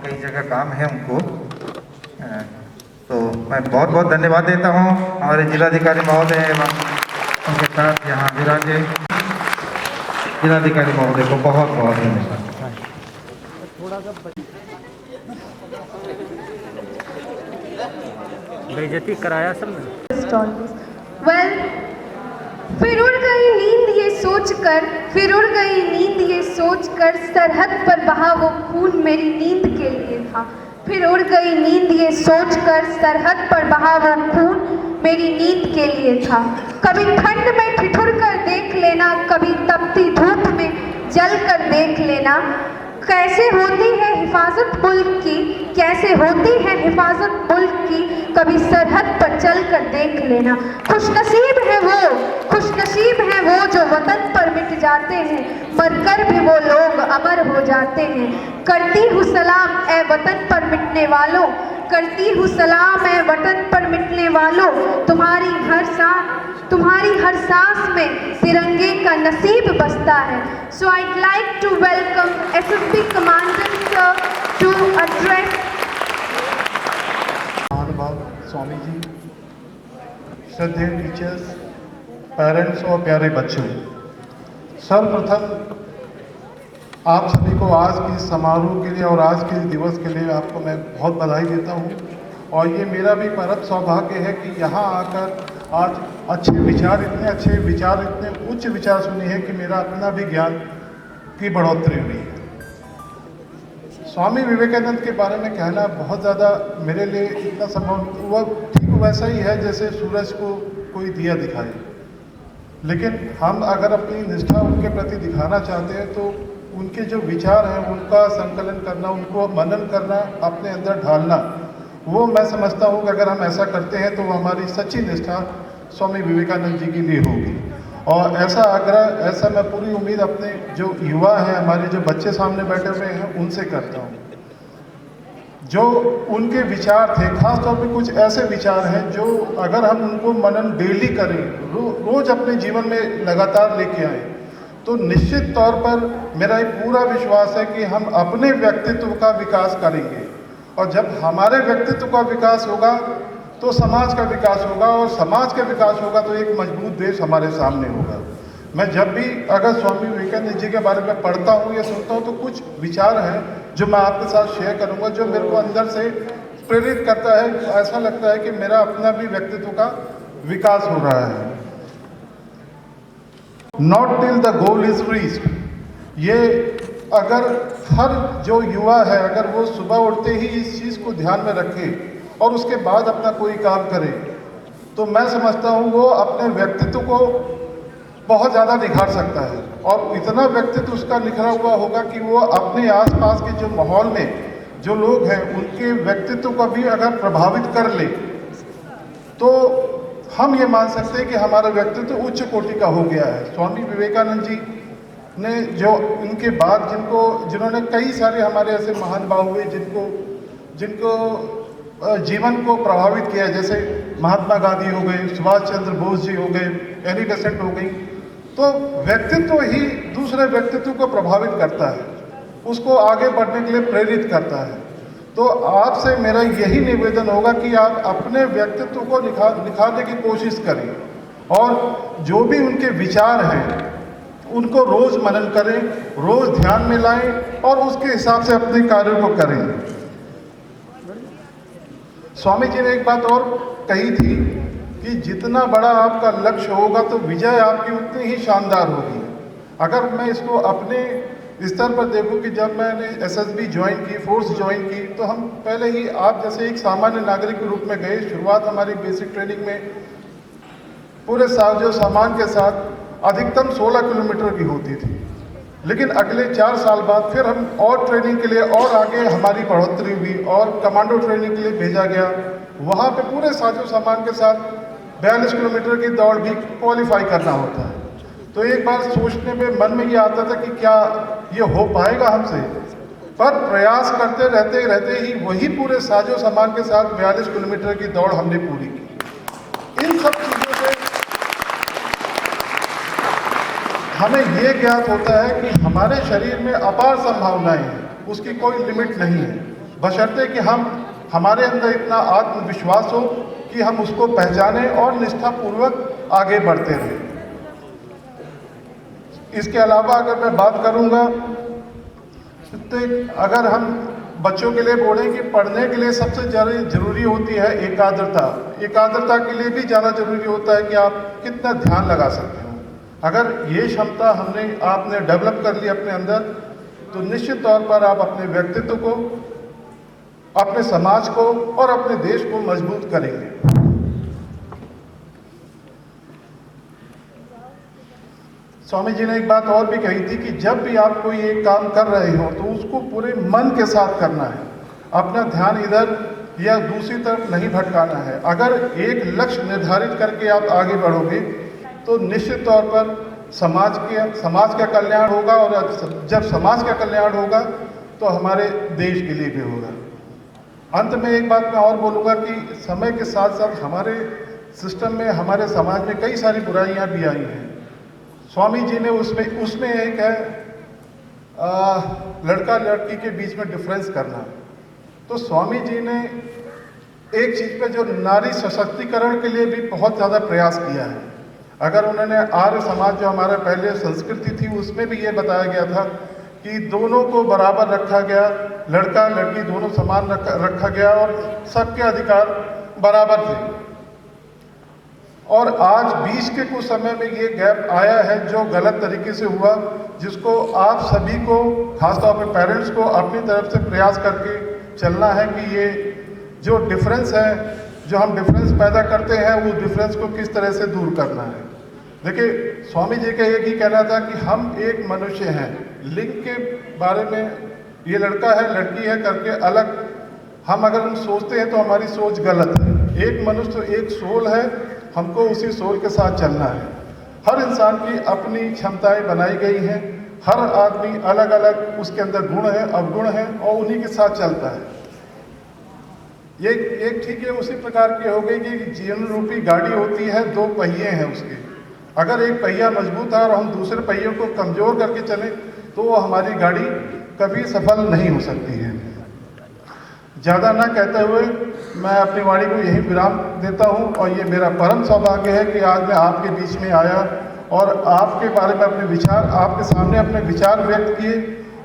कई जगह काम है उनको। तो मैं बहुत बहुत धन्यवाद देता हूँ हमारे जिलाधिकारी महोदय एवं उनके साथ यहाँ विराजे जिलाधिकारी महोदय को बहुत बहुत धन्यवाद। बेइज्जती कराया सबने। वेल, फिर उड़ गई नींद ये सोचकर, फिर उड़ गई नींद ये सोचकर, सरहद पर बहा वो खून मेरी नींद के लिए था। फिर उड़ गई नींद ये सोचकर, सरहद पर बहा वो खून मेरी नींद के लिए था। कभी ठंड में ठिठुर कर देख लेना, कभी तपती धूप में जल कर देख लेना, कैसे होती है हिफाजत मुल्क की, कैसे होती है हिफाजत मुल्क की, कभी सरहद पर चल कर देख लेना। खुशनसीब है वो, खुशनसीब है वो जो वतन पर मिट जाते हैं, मरकर भी वो लोग अमर हो जाते हैं। करती हूँ सलाम ए वतन पर मिटने वालों, करती हूँ सलाम ए वतन पर मिटने वालों, तुम्हारी हर सांस में तिरंगे का नसीब बसता है। So I'd like to welcome SSB Commandant sir to address. महानुभाव स्वामी जी, श्रद्धेय टीचर्स, पेरेंट्स और प्यारे बच्चों, सर्वप्रथम आप सभी को आज के इस समारोह के लिए और आज के इस दिवस के लिए आपको मैं बहुत बधाई देता हूँ। और ये मेरा भी परम सौभाग्य है कि यहाँ आकर आज अच्छे विचार, इतने उच्च विचार सुने हैं कि मेरा अपना भी ज्ञान की बढ़ोतरी हुई है। स्वामी विवेकानंद के बारे में कहना बहुत ज़्यादा मेरे लिए इतना संभव, वह ठीक वैसा ही है जैसे सूरज को कोई दिया दिखाए। लेकिन हम अगर अपनी निष्ठा उनके प्रति दिखाना चाहते हैं तो उनके जो विचार हैं उनका संकलन करना, उनको मनन करना, अपने अंदर ढालना, वो मैं समझता हूँ कि अगर हम ऐसा करते हैं तो वो हमारी सच्ची निष्ठा स्वामी विवेकानंद जी के लिए होगी। और ऐसा आग्रह, ऐसा मैं पूरी उम्मीद अपने जो युवा हैं, हमारे जो बच्चे सामने बैठे हुए हैं, उनसे करता हूँ। जो उनके विचार थे, खास तौर पे कुछ ऐसे विचार हैं जो अगर हम उनको मनन डेली करें, रोज अपने जीवन में लगातार लेके आए, तो निश्चित तौर पर मेरा एक पूरा विश्वास है कि हम अपने व्यक्तित्व का विकास करेंगे। और जब हमारे व्यक्तित्व का विकास होगा तो समाज का विकास होगा, और समाज का विकास होगा तो एक मजबूत देश हमारे सामने होगा। मैं जब भी अगर स्वामी विवेकानंद जी के बारे में पढ़ता हूँ या सुनता हूँ तो कुछ विचार हैं जो मैं आपके साथ शेयर करूँगा, जो मेरे को अंदर से प्रेरित करता है। ऐसा लगता है कि मेरा अपना भी व्यक्तित्व का विकास हो रहा है। Not till the goal is reached, ये अगर हर जो युवा है अगर वो सुबह उठते ही इस चीज़ को ध्यान में रखे और उसके बाद अपना कोई काम करे, तो मैं समझता हूँ वो अपने व्यक्तित्व को बहुत ज़्यादा निखार सकता है। और इतना व्यक्तित्व उसका निखरा हुआ होगा कि वो अपने आसपास के जो माहौल में जो लोग हैं उनके व्यक्तित्व को भी अगर प्रभावित कर ले तो हम ये मान सकते हैं कि हमारा व्यक्तित्व उच्च कोटि का हो गया है। स्वामी विवेकानंद जी ने जो उनके बाद जिन्होंने कई सारे हमारे ऐसे महान भाव हुए जिनको जीवन को प्रभावित किया, जैसे महात्मा गांधी हो गए, सुभाष चंद्र बोस जी हो गए, एनी बेसेंट हो गई। तो व्यक्तित्व ही दूसरे व्यक्तित्व को प्रभावित करता है, उसको आगे बढ़ने के लिए प्रेरित करता है। तो आपसे मेरा यही निवेदन होगा कि आप अपने व्यक्तित्व को निखारने की कोशिश करें और जो भी उनके विचार हैं उनको रोज मनन करें, रोज ध्यान में लाएं और उसके हिसाब से अपने कार्यों को करें। स्वामी जी ने एक बात और कही थी कि जितना बड़ा आपका लक्ष्य होगा तो विजय आपकी उतनी ही शानदार होगी। अगर मैं इसको अपने स्तर पर देखूं कि जब मैंने एसएसबी ज्वाइन की, फोर्स ज्वाइन की, तो हम पहले ही आप जैसे एक सामान्य नागरिक के रूप में गए। शुरुआत हमारी बेसिक ट्रेनिंग में पूरे साजो सामान के साथ अधिकतम 16 किलोमीटर की होती थी, लेकिन अगले 4 साल बाद फिर हम और ट्रेनिंग के लिए और आगे हमारी बढ़ोतरी हुई और कमांडो ट्रेनिंग के लिए भेजा गया। वहाँ पे पूरे साजो सामान के साथ 42 किलोमीटर की दौड़ भी क्वालिफाई करना होता है। तो एक बार सोचने में मन में ये आता था कि क्या ये हो पाएगा हमसे, पर प्रयास करते रहते ही वही पूरे साजो सामान के साथ 42 किलोमीटर की दौड़ हमने पूरी की। इन सब चीज़ों से हमें ये ज्ञात होता है कि हमारे शरीर में अपार संभावनाएं हैं, उसकी कोई लिमिट नहीं है। बशर्ते कि हमारे अंदर इतना आत्मविश्वास हो कि हम उसको पहचानें और निष्ठापूर्वक आगे बढ़ते रहें। इसके अलावा अगर मैं बात करूंगा तो अगर हम बच्चों के लिए बोलें कि पढ़ने के लिए सबसे जरूरी होती है एकाग्रता। एकाग्रता के लिए भी ज़्यादा जरूरी होता है कि आप कितना ध्यान लगा सकते हो। अगर ये क्षमता आपने डेवलप कर ली अपने अंदर, तो निश्चित तौर पर आप अपने व्यक्तित्व को, अपने समाज को और अपने देश को मजबूत करेंगे। स्वामी जी ने एक बात और भी कही थी कि जब भी आप कोई एक काम कर रहे हो तो उसको पूरे मन के साथ करना है, अपना ध्यान इधर या दूसरी तरफ नहीं भटकाना है। अगर एक लक्ष्य निर्धारित करके आप आगे बढ़ोगे तो निश्चित तौर पर समाज का कल्याण होगा, और जब समाज का कल्याण होगा तो हमारे देश के लिए भी होगा। अंत में एक बात मैं और बोलूँगा कि समय के साथ साथ हमारे सिस्टम में, हमारे समाज में कई सारी बुराइयाँ भी आई हैं। स्वामी जी ने उसमें एक है लड़का लड़की के बीच में डिफरेंस करना। तो स्वामी जी ने एक चीज़ पे जो नारी सशक्तिकरण के लिए भी बहुत ज़्यादा प्रयास किया है। अगर उन्होंने आर्य समाज जो हमारा पहले संस्कृति थी उसमें भी ये बताया गया था कि दोनों को बराबर रखा गया, लड़का लड़की दोनों समान रखा गया और सबके अधिकार बराबर थे। और आज बीच के कुछ समय में ये गैप आया है जो गलत तरीके से हुआ, जिसको आप सभी को, खासतौर पर पेरेंट्स को अपनी तरफ से प्रयास करके चलना है कि ये जो डिफरेंस है, जो हम डिफरेंस पैदा करते हैं, उस डिफरेंस को किस तरह से दूर करना है। देखिए, स्वामी जी का एक ही कहना था कि हम एक मनुष्य हैं। लिंग के बारे में ये लड़का है लड़की है करके अलग हम सोचते हैं तो हमारी सोच गलत है। एक मनुष्य, एक सोल है, हमको उसी सोल के साथ चलना है। हर इंसान की अपनी क्षमताएं बनाई गई हैं, हर आदमी अलग अलग उसके अंदर गुण है, अवगुण है, और उन्हीं के साथ चलता है। ये एक ठीक है उसी प्रकार की हो गई कि जीवन रूपी गाड़ी होती है, दो पहिए हैं उसके। अगर एक पहिया मजबूत है और हम दूसरे पहियों को कमजोर करके चलें तो वो हमारी गाड़ी कभी सफल नहीं हो सकती है। ज़्यादा ना कहते हुए मैं अपनी वाणी को यही विराम देता हूँ, और ये मेरा परम सौभाग्य है कि आज मैं आपके बीच में आया और आपके बारे में अपने विचार, आपके सामने अपने विचार व्यक्त किए,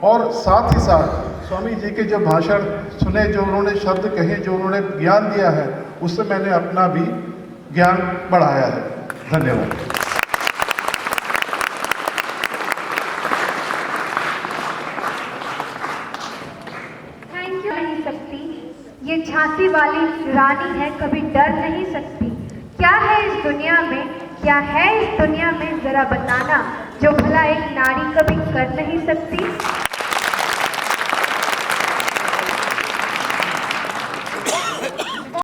और साथ ही साथ स्वामी जी के जो भाषण सुने, जो उन्होंने शब्द कहे, जो उन्होंने ज्ञान दिया है, उससे मैंने अपना भी ज्ञान बढ़ाया है। धन्यवाद। ये झांसी वाली रानी है, कभी डर नहीं सकती। क्या है इस दुनिया में, क्या है इस दुनिया में, जरा बताना, जो भला एक नारी कभी कर नहीं सकती।